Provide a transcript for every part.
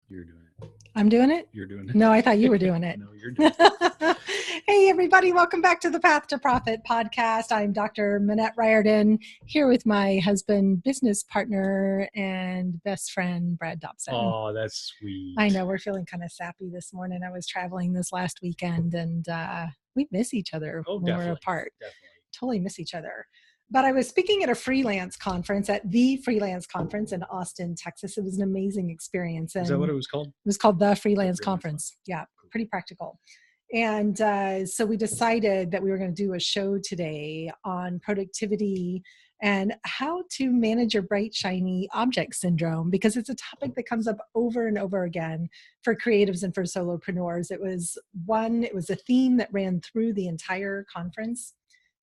You're doing it. I'm doing it? You're doing it. No, I thought you were doing it. No, you're doing it. Hey, everybody. Welcome back to the Path to Profit podcast. I'm Dr. Manette Riordan here with my husband, business partner, and best friend, Brad Dobson. Oh, that's sweet. I know we're feeling kind of sappy this morning. I was traveling this last weekend and we miss each other when we're apart. Definitely. Totally miss each other. But I was speaking at a freelance conference, at the freelance conference in Austin, Texas. It was an amazing experience. Is that what it was called? It was called the Freelance Conference. Yeah, pretty practical. And so we decided that we were going to do a show today on productivity and how to manage your bright, shiny object syndrome, because it's a topic that comes up over and over again for creatives and for solopreneurs. It was a theme that ran through the entire conference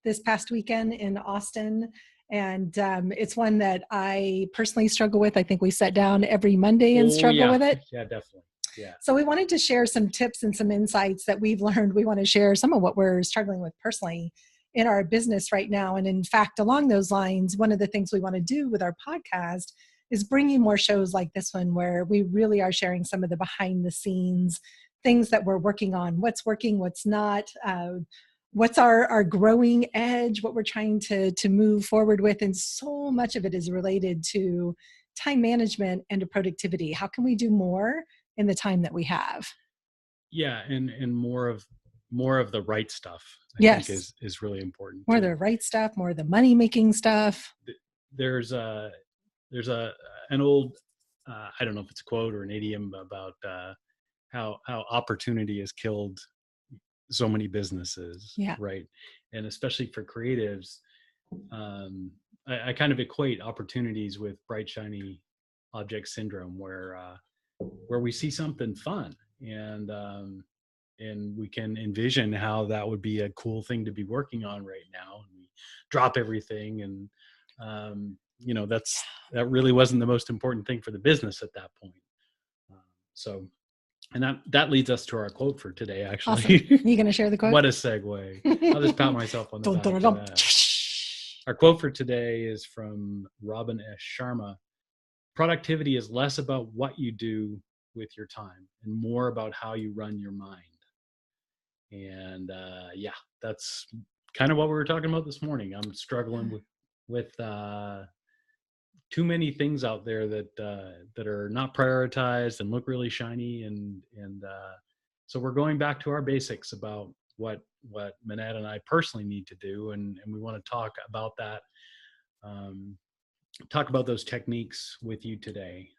this past weekend in Austin. And it's one that I personally struggle with. I think we sat down every Monday and struggle with it. Yeah, definitely. Yeah. So we wanted to share some tips and some insights that we've learned. We want to share some of what we're struggling with personally in our business right now. And in fact, along those lines, one of the things we want to do with our podcast is bring you more shows like this one, where we really are sharing some of the behind the scenes things that we're working on, what's working, what's not, what's our growing edge, what we're trying to move forward with. And so much of it is related to time management and to productivity. How can we do more in the time that we have? Yeah, and more of the right stuff, I think is really important. More of the right stuff, more of the money making stuff. There's an old I don't know if it's a quote or an idiom about how opportunity has killed so many businesses, right? And especially for creatives, I kind of equate opportunities with bright, shiny object syndrome, where we see something fun and we can envision how that would be a cool thing to be working on right now. And we drop everything, and that really wasn't the most important thing for the business at that point. And that leads us to our quote for today, actually. Awesome. You going to share the quote? What a segue. I'll just pat myself on the back for that. Our quote for today is from Robin S. Sharma. Productivity is less about what you do with your time and more about how you run your mind. And that's kind of what we were talking about this morning. I'm struggling with too many things out there that are not prioritized and look really shiny, and so we're going back to our basics about what Manette and I personally need to do, and we want to talk about that, talk about those techniques with you today.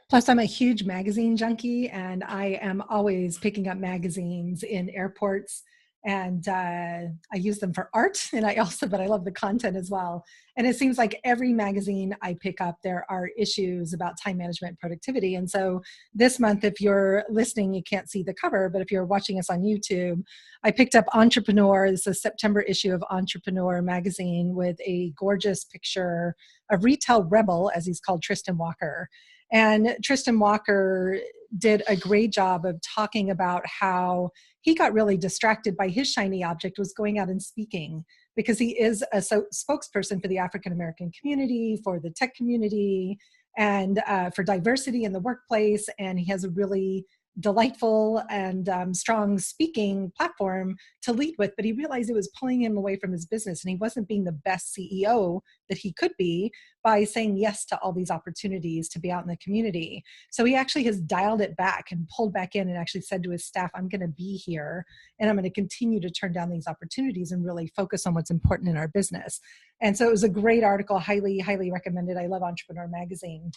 Plus, I'm a huge magazine junkie, and I am always picking up magazines in airports, and I use them for art, but I love the content as well. And it seems like every magazine I pick up, there are issues about time management, productivity. And so this month, if you're listening, you can't see the cover, but if you're watching us on YouTube, I picked up Entrepreneur. This is a September issue of Entrepreneur magazine with a gorgeous picture of retail rebel, as he's called, Tristan Walker. And Tristan Walker did a great job of talking about how he got really distracted by his shiny object was going out and speaking, because he is a spokesperson for the African American community, for the tech community, and for diversity in the workplace. And he has a really delightful and strong speaking platform to lead with, but he realized it was pulling him away from his business, and he wasn't being the best CEO that he could be by saying yes to all these opportunities to be out in the community. So he actually has dialed it back and pulled back in and actually said to his staff, I'm going to be here and I'm going to continue to turn down these opportunities and really focus on what's important in our business. And so it was a great article, highly, highly recommended. I love Entrepreneur Magazine.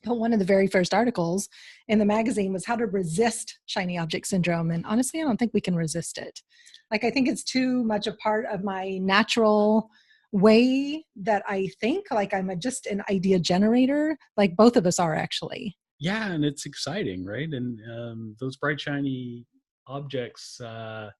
But one of the very first articles in the magazine was how to resist shiny object syndrome. And honestly, I don't think we can resist it. Like, I think it's too much a part of my natural way that I think. Like, I'm just an idea generator, like both of us are actually. Yeah, and it's exciting, right? And those bright, shiny objects, there's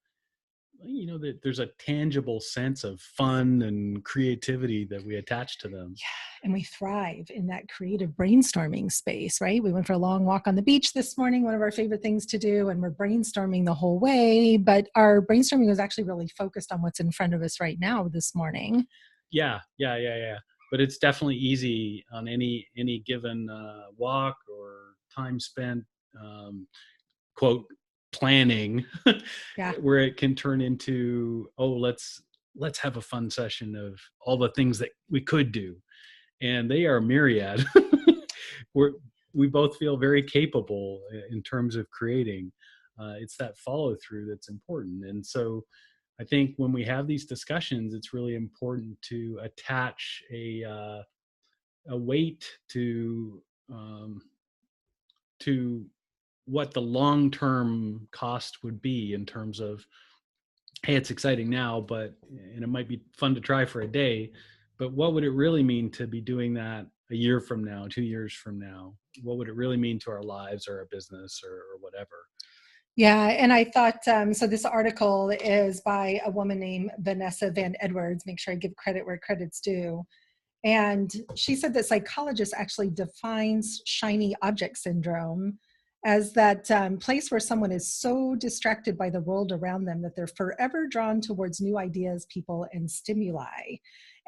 a tangible sense of fun and creativity that we attach to them. Yeah, and we thrive in that creative brainstorming space, right? We went for a long walk on the beach this morning, one of our favorite things to do, and we're brainstorming the whole way, but our brainstorming was actually really focused on what's in front of us right now this morning. Yeah. But it's definitely easy on any given walk or time spent quote, planning, Yeah. where it can turn into, oh, let's have a fun session of all the things that we could do. And they are myriad. We both feel very capable in terms of creating. It's that follow through that's important. And so I think when we have these discussions, it's really important to attach a weight to what the long-term cost would be in terms of, hey, it's exciting now, and it might be fun to try for a day, but what would it really mean to be doing that a year from now, 2 years from now? What would it really mean to our lives or our business or whatever? Yeah, and I thought, so this article is by a woman named Vanessa Van Edwards. Make sure I give credit where credit's due. And she said that psychologists actually defines shiny object syndrome as that place where someone is so distracted by the world around them that they're forever drawn towards new ideas, people, and stimuli,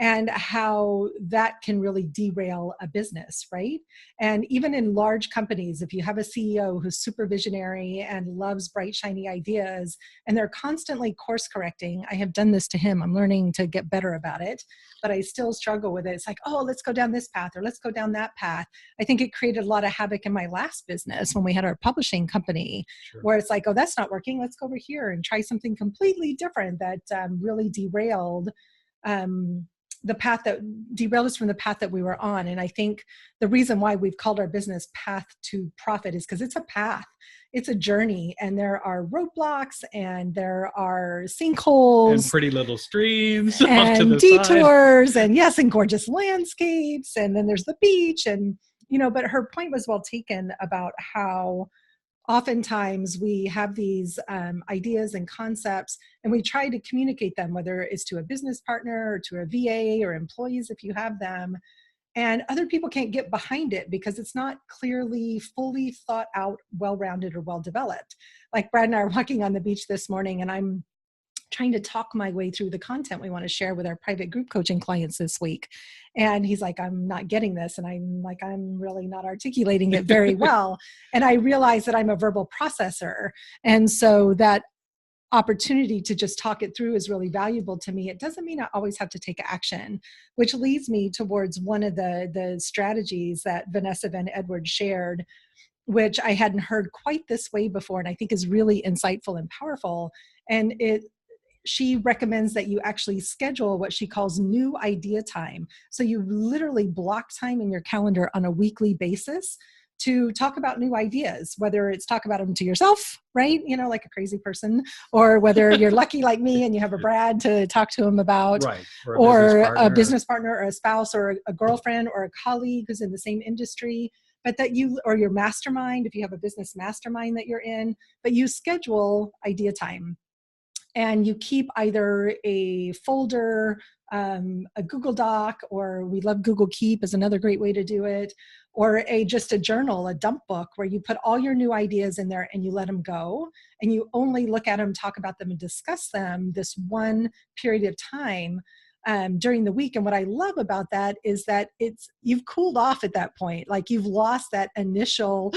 and how that can really derail a business, right? And even in large companies, if you have a CEO who's super visionary and loves bright, shiny ideas, and they're constantly course correcting, I have done this to him. I'm learning to get better about it, but I still struggle with it. It's like, oh, let's go down this path or let's go down that path. I think it created a lot of havoc in my last business when we had our publishing company, sure, where it's like, oh, that's not working. Let's go over here and try something completely different that really derailed the path that derailed us from the path that we were on. And I think the reason why we've called our business Path to Profit is because it's a path, it's a journey, and there are roadblocks and there are sinkholes and pretty little streams and off to the detours side. And yes, and gorgeous landscapes. And then there's the beach, and, but her point was well taken about how oftentimes we have these ideas and concepts and we try to communicate them, whether it's to a business partner or to a VA or employees if you have them, and other people can't get behind it because it's not clearly fully thought out, well-rounded, or well-developed. Like Brad and I are walking on the beach this morning, and I'm trying to talk my way through the content we want to share with our private group coaching clients this week. And he's like, I'm not getting this. And I'm like, I'm really not articulating it very well. And I realize that I'm a verbal processor. And so that opportunity to just talk it through is really valuable to me. It doesn't mean I always have to take action, which leads me towards one of the strategies that Vanessa Van Edwards shared, which I hadn't heard quite this way before, and I think is really insightful and powerful. And she recommends that you actually schedule what she calls new idea time. So you literally block time in your calendar on a weekly basis to talk about new ideas, whether it's talk about them to yourself, right? Like a crazy person, or whether you're lucky like me and you have a Brad to talk to him about, right, or a business partner or a spouse or a girlfriend or a colleague who's in the same industry. But that you, or your mastermind, if you have a business mastermind that you're in, but you schedule idea time. And you keep either a folder, a Google Doc, or we love Google Keep is another great way to do it, or just a journal, a dump book, where you put all your new ideas in there and you let them go, and you only look at them, talk about them, and discuss them this one period of time during the week. And what I love about that is that you've cooled off at that point. Like you've lost that initial,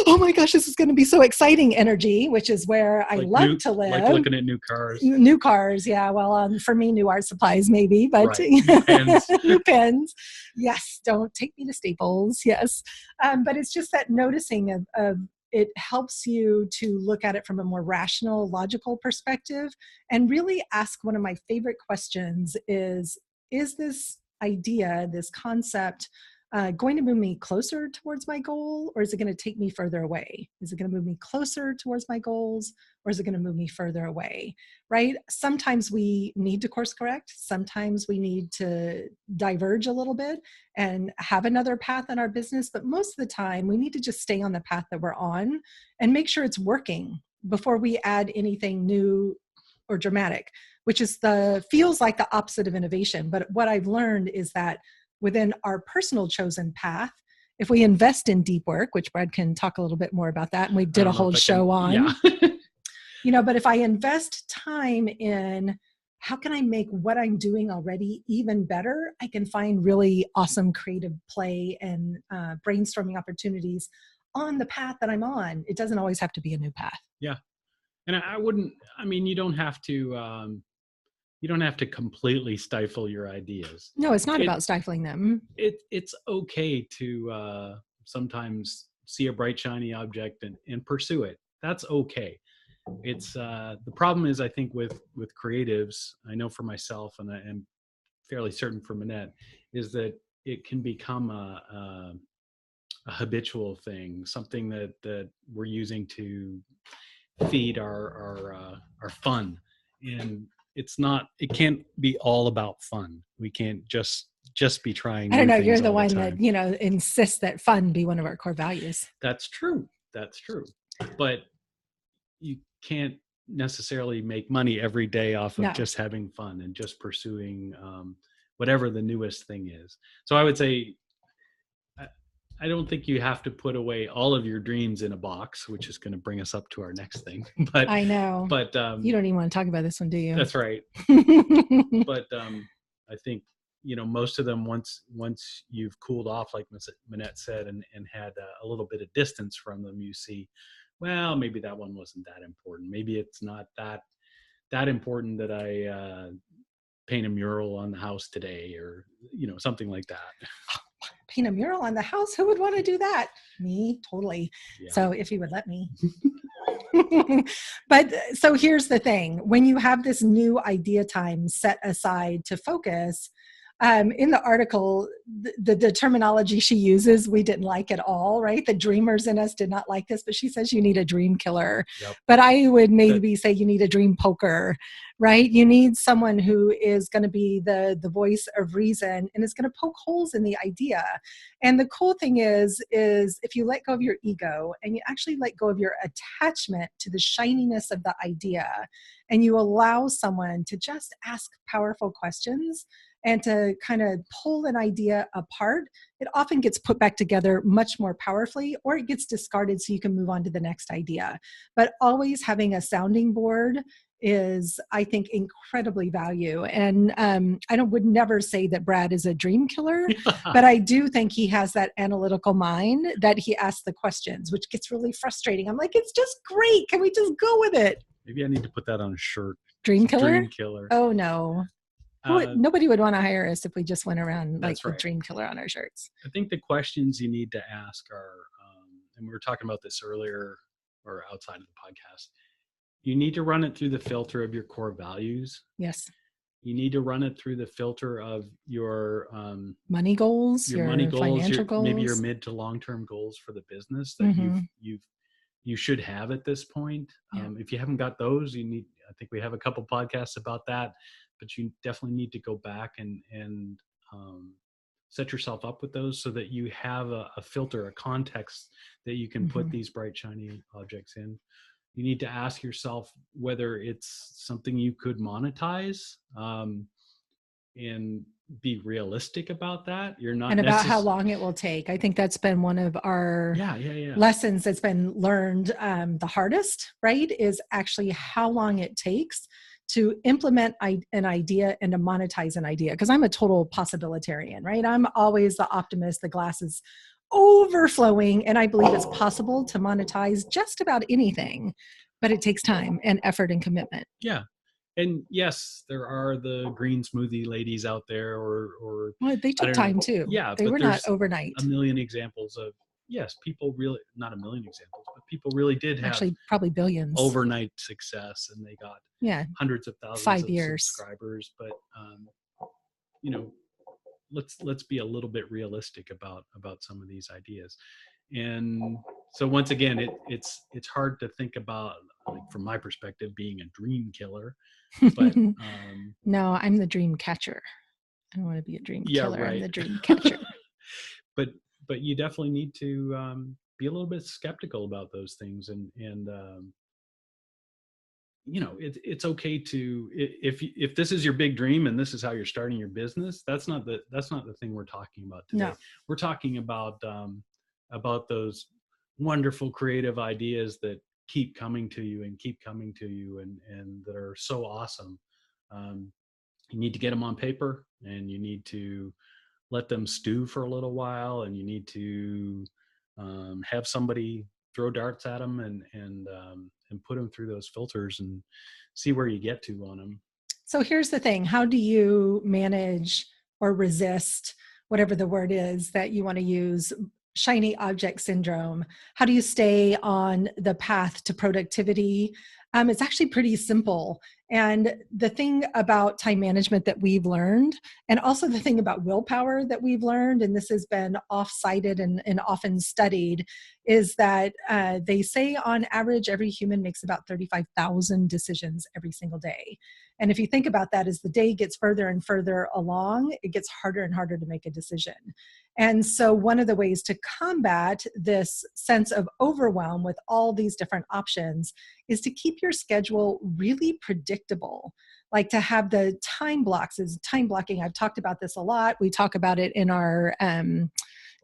oh my gosh, this is going to be so exciting energy, which is where I love to live. Like looking at new cars. New cars, yeah. Well, for me, new art supplies maybe, but right. New pens. Yes, don't take me to Staples. Yes, but it's just that noticing of it helps you to look at it from a more rational, logical perspective, and really ask one of my favorite questions is this idea, this concept, going to move me closer towards my goal, or is it going to take me further away? Is it going to move me closer towards my goals, or is it going to move me further away, right? Sometimes we need to course correct. Sometimes we need to diverge a little bit and have another path in our business. But most of the time, we need to just stay on the path that we're on and make sure it's working before we add anything new or dramatic, which feels like the opposite of innovation. But what I've learned is that within our personal chosen path, if we invest in deep work, which Brad can talk a little bit more about that, and we did a whole show on, but if I invest time in how can I make what I'm doing already even better, I can find really awesome creative play and brainstorming opportunities on the path that I'm on. It doesn't always have to be a new path. Yeah. And you don't have to, you don't have to completely stifle your ideas. No, it's not about stifling them. It's okay to sometimes see a bright, shiny object and pursue it. That's okay. It's the problem is, I think, with creatives, I know for myself, and I am fairly certain for Manette, is that it can become a habitual thing, something that we're using to feed our fun. And it can't be all about fun. We can't just be trying I don't new know, things you're the all one time. that, insists that fun be one of our core values. That's true. But you can't necessarily make money every day off of just having fun and just pursuing whatever the newest thing is. So I would say, I don't think you have to put away all of your dreams in a box, which is going to bring us up to our next thing. But I know. But you don't even want to talk about this one, do you? That's right. But I think, most of them, once you've cooled off, like Manette said, and had a little bit of distance from them, you see, well, maybe that one wasn't that important. Maybe it's not that important that I paint a mural on the house today, or something like that. Paint a mural on the house? Who would want to do that? Me, totally. Yeah. So if you would let me. But so here's the thing. When you have this new idea time set aside to focus, in the article, the terminology she uses, we didn't like at all, right? The dreamers in us did not like this, but she says you need a dream killer. Yep. But I would maybe say you need a dream poker, right? You need someone who is going to be the voice of reason and is going to poke holes in the idea. And the cool thing is if you let go of your ego and you actually let go of your attachment to the shininess of the idea, and you allow someone to just ask powerful questions and to kind of pull an idea apart, it often gets put back together much more powerfully, or it gets discarded so you can move on to the next idea. But always having a sounding board is, I think, incredibly value. And I would never say that Brad is a dream killer, but I do think he has that analytical mind that he asks the questions, which gets really frustrating. I'm like, it's just great. Can we just go with it? Maybe I need to put that on a shirt. Dream killer? Dream killer. Oh, no. Nobody would want to hire us if we just went around like with Dream Killer on our shirts. I think the questions you need to ask are, and we were talking about this earlier or outside of the podcast, you need to run it through the filter of your core values. Yes. You need to run it through the filter of your money goals, your money goals, financial goals, maybe your mid to long-term goals for the business that you should have at this point. Yeah. If you haven't got those, I think we have a couple podcasts about that, but you definitely need to go back and set yourself up with those so that you have a filter, a context that you can put these bright, shiny objects in. You need to ask yourself whether it's something you could monetize, and be realistic about that. You're not, and about how long it will take. I think that's been one of our lessons that's been learned the hardest, right? Is actually how long it takes to implement an idea and to monetize an idea. Because I'm a total possibilitarian, right? I'm always the optimist. The glass is overflowing, and I believe it's possible to monetize just about anything, but it takes time and effort and commitment. Yeah. And yes, there are the green smoothie ladies out there, or well, they took time too. Yeah, they were not overnight. A million examples of people really, not a million examples, but people really did have actually probably billions overnight success, and they got hundreds of thousands 5 years of subscribers. But let's be a little bit realistic about some of these ideas. And so once again, it's hard to think about, like, from my perspective, being a dream killer, but no, I'm the dream catcher. I don't want to be a dream killer. Right. I'm the dream catcher. but you definitely need to be a little bit skeptical about those things, and it's okay to, if this is your big dream and this is how you're starting your business, that's not the thing we're talking about today. No. We're talking about those wonderful creative ideas that keep coming to you and that are so awesome. You need to get them on paper, and you need to let them stew for a little while, and you need to have somebody throw darts at them and put them through those filters and see where you get to on them. So here's the thing. How do you manage or resist whatever the word is that you want to use, shiny object syndrome? How do you stay on the path to productivity? It's actually pretty simple. And the thing about time management that we've learned, and also the thing about willpower that we've learned, and this has been off-cited and often studied, is that they say on average, every human makes about 35,000 decisions every single day. And if you think about that, as the day gets further and further along, it gets harder and harder to make a decision. And so one of the ways to combat this sense of overwhelm with all these different options is to keep your schedule really predictable. Like to have the time blocks is time blocking. I've talked about this a lot. We talk about it in our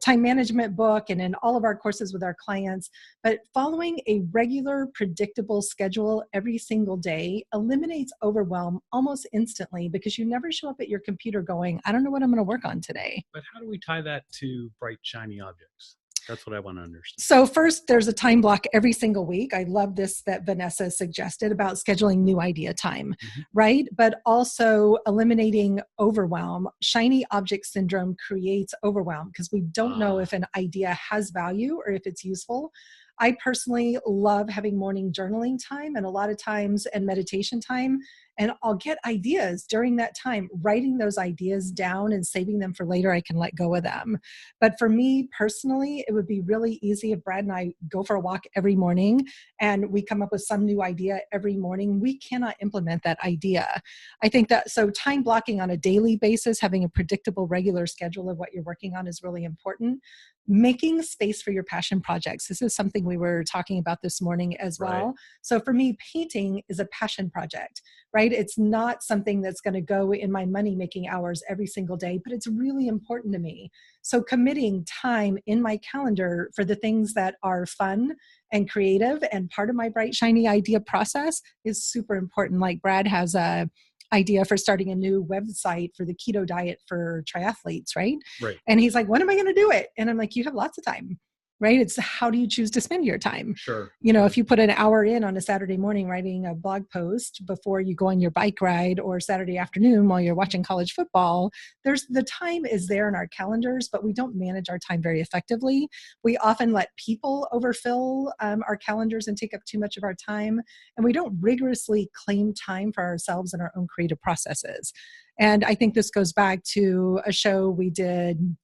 time management book and in all of our courses with our clients. But following a regular, predictable schedule every single day eliminates overwhelm almost instantly, because you never show up at your computer going, I don't know what I'm going to work on today. But how do we tie that to bright, shiny objects? That's what I want to understand. So first, there's a time block every single week. I love this that Vanessa suggested about scheduling new idea time, right? But also eliminating overwhelm. Shiny object syndrome creates overwhelm because we don't know if an idea has value or if it's useful. I personally love having morning journaling time and a lot of times and meditation time. And I'll get ideas during that time, writing those ideas down and saving them for later. I can let go of them. But for me personally, it would be really easy if Brad and I go for a walk every morning and we come up with some new idea every morning. We cannot implement that idea. I think that, so time blocking on a daily basis, having a predictable, regular schedule of what you're working on is really important. Making space for your passion projects. This is something we were talking about this morning as well. Right. So for me, painting is a passion project, right? It's not something that's going to go in my money-making hours every single day, but it's really important to me. So committing time in my calendar for the things that are fun and creative and part of my bright, shiny idea process is super important. Like Brad has a idea for starting a new website for the keto diet for triathletes, right? Right. And he's like, when am I going to do it? And I'm like, you have lots of time, right? It's how do you choose to spend your time? Sure. You know, if you put an hour in on a Saturday morning writing a blog post before you go on your bike ride, or Saturday afternoon while you're watching college football, there's the time is there in our calendars, but we don't manage our time very effectively. We often let people overfill our calendars and take up too much of our time. And we don't rigorously claim time for ourselves and our own creative processes. And I think this goes back to a show we did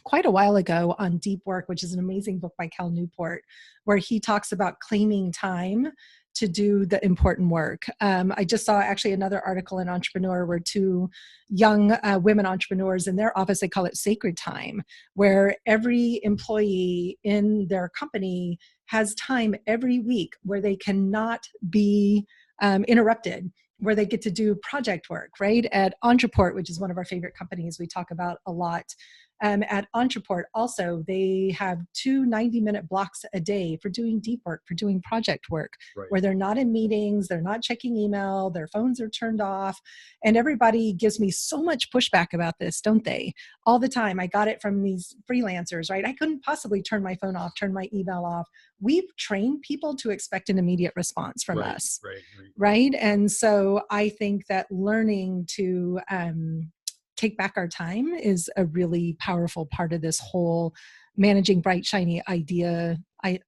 quite a while ago on Deep Work, which is an amazing book by Cal Newport, where he talks about claiming time to do the important work. I just saw actually another article in Entrepreneur where two young women entrepreneurs in their office, they call it sacred time, where every employee in their company has time every week where they cannot be interrupted, where they get to do project work, right? At Entreport, which is one of our favorite companies we talk about a lot. At Entreport also, they have 2 90-minute blocks a day for doing deep work, for doing project work, right, where they're not in meetings, they're not checking email, their phones are turned off. And everybody gives me so much pushback about this, don't they? All the time. I got it from these freelancers, right? I couldn't possibly turn my phone off, turn my email off. We've trained people to expect an immediate response from us, right? And so I think that learning to take back our time is a really powerful part of this whole managing bright, shiny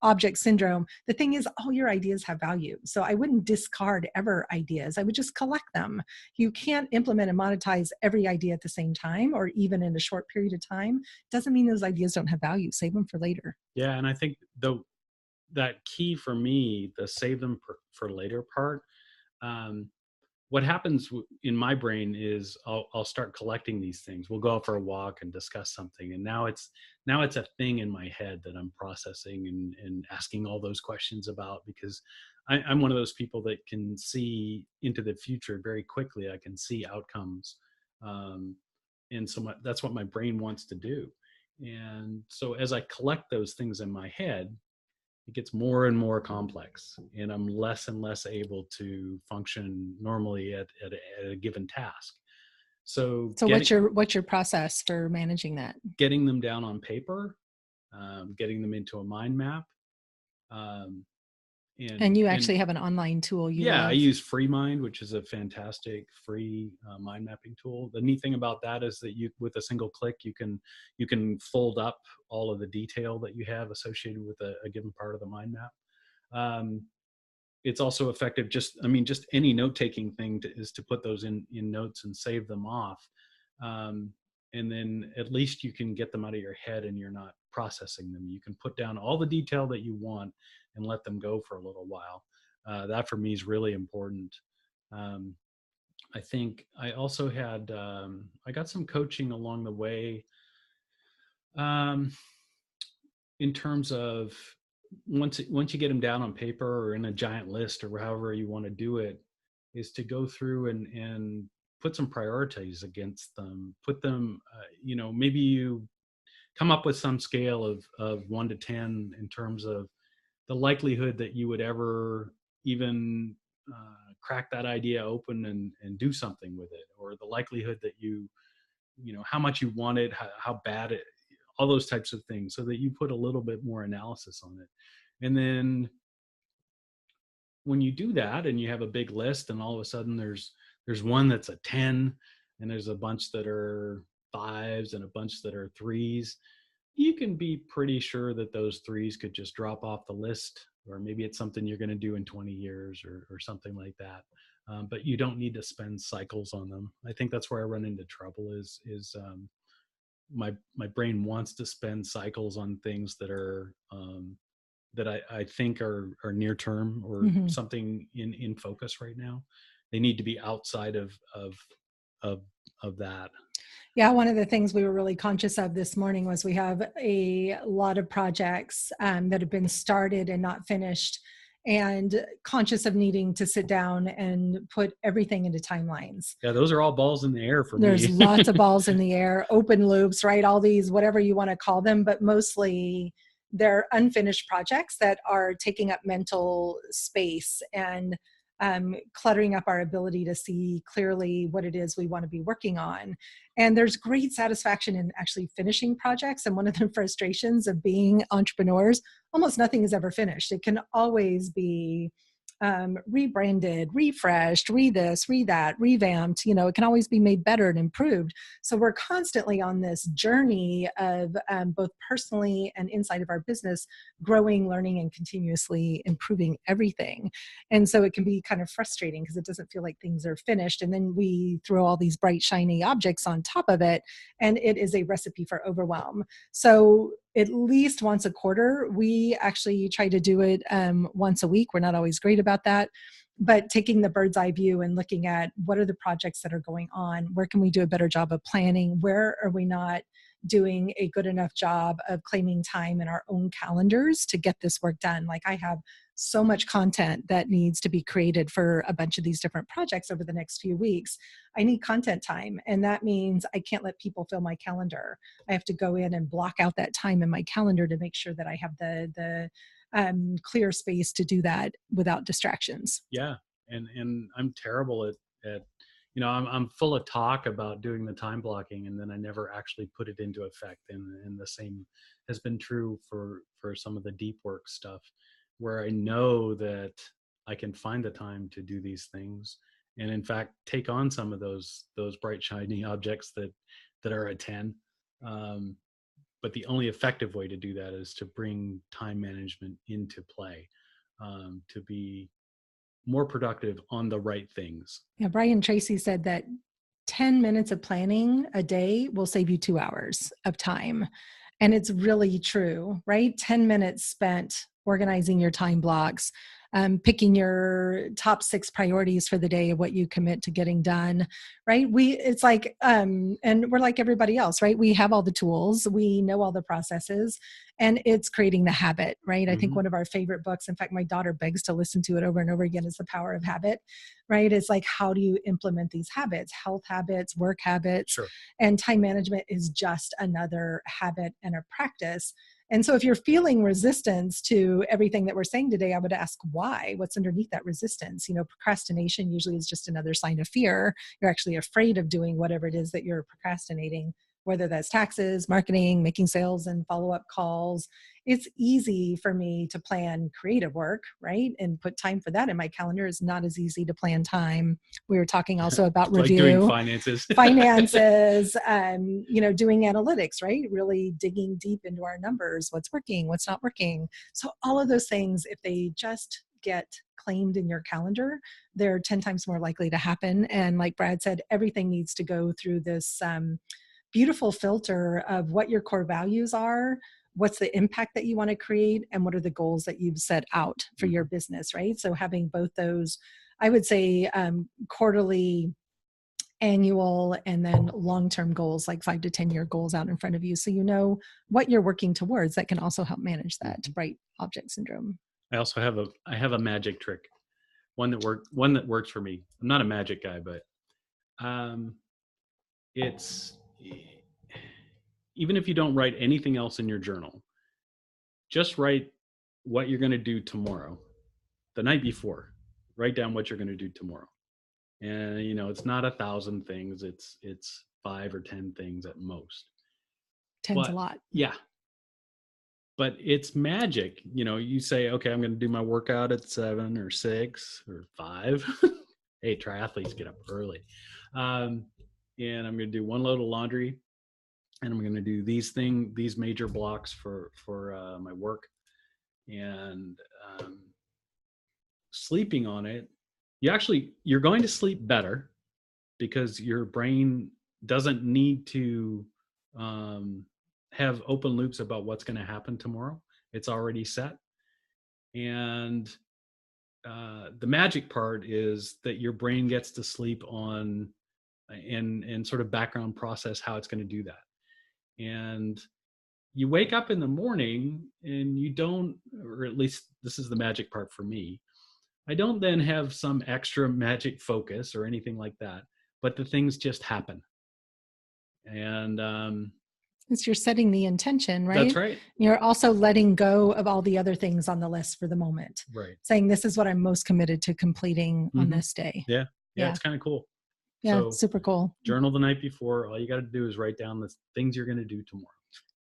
object syndrome. The thing is, all your ideas have value. So I wouldn't discard ever ideas. I would just collect them. You can't implement and monetize every idea at the same time, or even in a short period of time. Doesn't mean those ideas don't have value. Save them for later. Yeah. And I think that key for me, the save them for later part, what happens in my brain is I'll start collecting these things. We'll go out for a walk and discuss something, and now it's a thing in my head that I'm processing and asking all those questions about, because I'm one of those people that can see into the future very quickly. I can see outcomes, and so that's what my brain wants to do. And so as I collect those things in my head, it gets more and more complex, and I'm less and less able to function normally at a given task. So what's your process for managing that? Getting them down on paper getting them into a mind map. And you actually have an online tool you yeah, love. I use FreeMind, which is a fantastic free mind mapping tool. The neat thing about that is that you, with a single click, you can fold up all of the detail that you have associated with a given part of the mind map. It's also effective. Just any note taking thing is to put those in notes and save them off, and then at least you can get them out of your head and you're not processing them. You can put down all the detail that you want and let them go for a little while. That for me is really important. I think I also had I got some coaching along the way, in terms of once you get them down on paper or in a giant list or however you want to do it, is to go through and put some priorities against them. Put them, maybe you come up with some scale of 1 to 10 in terms of the likelihood that you would ever even crack that idea open and do something with it, or the likelihood that how much you want it, how bad it, all those types of things, so that you put a little bit more analysis on it. And then when you do that and you have a big list, and all of a sudden there's one that's a 10, and there's a bunch that are 5s and a bunch that are 3s, you can be pretty sure that those 3s could just drop off the list, or maybe it's something you're going to do in 20 years or something like that. But you don't need to spend cycles on them. I think that's where I run into trouble is my brain wants to spend cycles on things that are that I think are near term, or Mm-hmm. something in focus right now. They need to be outside of that. Yeah, one of the things we were really conscious of this morning was we have a lot of projects that have been started and not finished, and conscious of needing to sit down and put everything into timelines. Yeah, those are all balls in the air for There's me. lots of balls in the air, open loops, right? All these, whatever you want to call them, but mostly they're unfinished projects that are taking up mental space and cluttering up our ability to see clearly what it is we want to be working on. And there's great satisfaction in actually finishing projects. And one of the frustrations of being entrepreneurs, almost nothing is ever finished. It can always be rebranded, refreshed, this, that, revamped. It can always be made better and improved. So we're constantly on this journey of both personally and inside of our business, growing, learning, and continuously improving everything. And so it can be kind of frustrating because it doesn't feel like things are finished. And then we throw all these bright, shiny objects on top of it, and it is a recipe for overwhelm. So at least once a quarter, we actually try to do it once a week. We're not always great about that, but taking the bird's eye view and looking at what are the projects that are going on, where can we do a better job of planning, where are we not doing a good enough job of claiming time in our own calendars to get this work done. Like I have so much content that needs to be created for a bunch of these different projects over the next few weeks. I need content time. And that means I can't let people fill my calendar. I have to go in and block out that time in my calendar to make sure that I have the clear space to do that without distractions. Yeah. And I'm terrible at I'm full of talk about doing the time blocking, and then I never actually put it into effect. And the same has been true for some of the deep work stuff, where I know that I can find the time to do these things, and in fact take on some of those bright shiny objects that are a 10. But the only effective way to do that is to bring time management into play, to be more productive on the right things. Yeah, Brian Tracy said that 10 minutes of planning a day will save you 2 hours of time. And it's really true, right? 10 minutes spent organizing your time blocks, picking your top 6 priorities for the day of what you commit to getting done, right? It's like, and we're like everybody else, right? We have all the tools, we know all the processes, and it's creating the habit, right? Mm-hmm. I think one of our favorite books, in fact, my daughter begs to listen to it over and over again, is The Power of Habit, right? It's like, how do you implement these habits, health habits, work habits? Sure. And time management is just another habit and a practice. And so if you're feeling resistance to everything that we're saying today, I would ask why. What's underneath that resistance? Procrastination usually is just another sign of fear. You're actually afraid of doing whatever it is that you're procrastinating. whether that's taxes, marketing, making sales and follow-up calls. It's easy for me to plan creative work, right? And put time for that in my calendar. Is not as easy to plan time. We were talking also about like review. Doing finances. Finances, doing analytics, right? Really digging deep into our numbers, what's working, what's not working. So all of those things, if they just get claimed in your calendar, they're 10 times more likely to happen. And like Brad said, everything needs to go through this beautiful filter of what your core values are, what's the impact that you want to create, and what are the goals that you've set out for your business, right? So having both those, I would say quarterly, annual, and then long-term goals, like 5 to 10 year goals out in front of you. So you know what you're working towards. That can also help manage that bright object syndrome. I also have a magic trick, one that works for me. I'm not a magic guy, but it's, even if you don't write anything else in your journal, just write what you're going to do tomorrow, the night before. Write down what you're going to do tomorrow, and it's not 1,000 things. It's 5 or 10 things at most. 10's a lot. Yeah. But it's magic. You say, okay, I'm going to do my workout at 7 or 6 or 5. Hey, triathletes get up early. And I'm going to do 1 load of laundry, and I'm going to do these major blocks for my work. And sleeping on it, you're going to sleep better because your brain doesn't need to have open loops about what's going to happen tomorrow. It's already set. And the magic part is that your brain gets to sleep on and sort of background process how it's going to do that. And you wake up in the morning and you don't, or at least this is the magic part for me, I don't then have some extra magic focus or anything like that, but the things just happen. And it's you're setting the intention, right? That's right. You're also letting go of all the other things on the list for the moment. Right. Saying this is what I'm most committed to completing on this day. Yeah. It's kind of cool. Yeah, so super cool. Journal the night before. All you got to do is write down the things you're going to do tomorrow.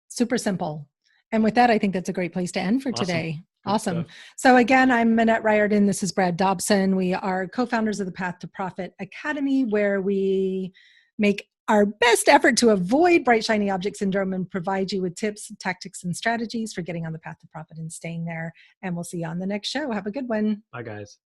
Super simple. And with that, I think that's a great place to end for today. Awesome. Stuff. So again, I'm Minette Riordan. This is Brad Dobson. We are co-founders of the Path to Profit Academy, where we make our best effort to avoid bright, shiny object syndrome and provide you with tips, tactics, and strategies for getting on the path to profit and staying there. And we'll see you on the next show. Have a good one. Bye, guys.